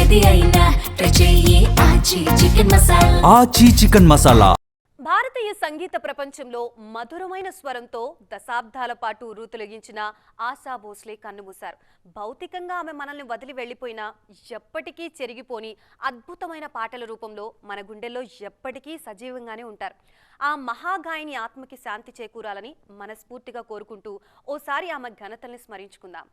ఏది అయినా ట్రై చెయ్యి ఆచి చికెన్ మసాలా. ఆచి చికెన్ మసాలా. భారతీయ సంగీత ప్రపంచంలో మధురమైన స్వరంతో దశాబ్దాల పాటు రూతులగించిన ఆశా భోస్లే కన్నుమూశారు. భౌతికంగా ఆమె మనల్ని వదిలి వెళ్లిపోయినా ఎప్పటికీ చెరిగిపోని అద్భుతమైన పాటల రూపంలో మన గుండెల్లో ఎప్పటికీ సజీవంగానే ఉంటారు. ఆ మహాగాయని ఆత్మకి శాంతి చేకూరాలని మనస్ఫూర్తిగా కోరుకుంటూ ఓసారి ఆమె ఘనతల్ని స్మరించుకుందాం.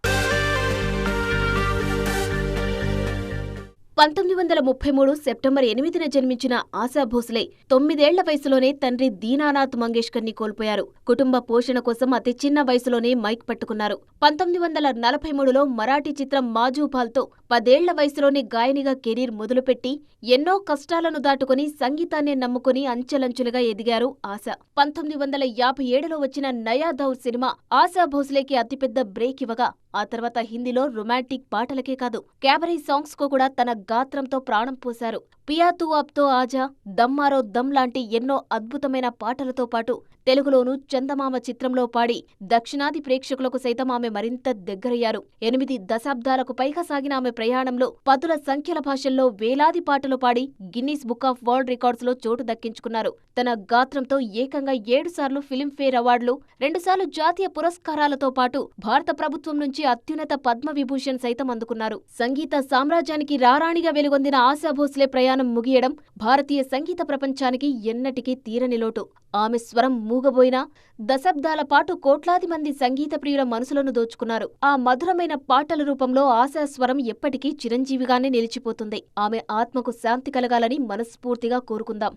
1933 సెప్టెంబర్ 8న జన్మించిన ఆశా భోస్లే 9 ఏళ్ల వయసులోనే తండ్రి దీనానాథ్ మంగేష్కర్ ని కోల్పోయారు. కుటుంబ పోషణ కోసం అతి చిన్న వయసులోనే మైక్ పట్టుకున్నారు. 1943లో మరాఠీ చిత్రం మాజూబాల్తో 10 ఏళ్ల వయసులోనే గాయనిగా కెరీర్ మొదలుపెట్టి ఎన్నో కష్టాలను దాటుకుని సంగీతాన్నే నమ్ముకుని అంచెలంచెలుగా ఎదిగారు ఆశ. 1957లో వచ్చిన నయా దౌర్ సినిమా ఆశా భోస్లేకి అతిపెద్ద బ్రేక్ ఇవ్వగా ఆ తర్వాత హిందీలో రొమాంటిక్ పాటలకే కాదు క్యాబరీ సాంగ్స్ కు కూడా తన గాత్రంతో ప్రాణం పోశారు. పియా తూ అబ్ తో ఆజా, దమ్ మారో దమ్ లాంటి ఎన్నో అద్భుతమైన పాటలతో పాటు తెలుగులోనూ చందమామ చిత్రంలో పాడి దక్షిణాది ప్రేక్షకులకు సైతం ఆమె మరింత దగ్గరయ్యారు. 8 దశాబ్దాలకు పైగా సాగిన ఆమె ప్రయాణంలో పదుల సంఖ్యల భాషల్లో వేలాది పాటలు పాడి Guinness book of world records లో చోటు దక్కించుకున్నారు. తన గాత్రంతో ఏకంగా 7 సార్లు ఫిల్మ్ఫేర్ అవార్డులు, 2 సార్లు జాతీయ పురస్కారాలతో పాటు భారత ప్రభుత్వం నుంచి అత్యున్నత పద్మ విభూషణ్ సైతం అందుకున్నారు. సంగీత సామ్రాజ్యానికి రారాణిగా వెలుగొందిన ఆశా భోస్లే ప్రయాణం ముగియడం భారతీయ సంగీత ప్రపంచానికి ఎన్నటికీ తీరని లోటు. ఆమె స్వరం మూగబోయినా దశాబ్దాల పాటు కోట్లాది మంది సంగీత ప్రియుల మనసులను దోచుకున్నారు. ఆ మధురమైన పాటల రూపంలో ఆశా స్వరం ఎప్పటికీ చిరంజీవిగానే నిలిచిపోతుంది. ఆమె ఆత్మకు శాంతి కలగాలని మనస్ఫూర్తిగా కోరుకుందాం.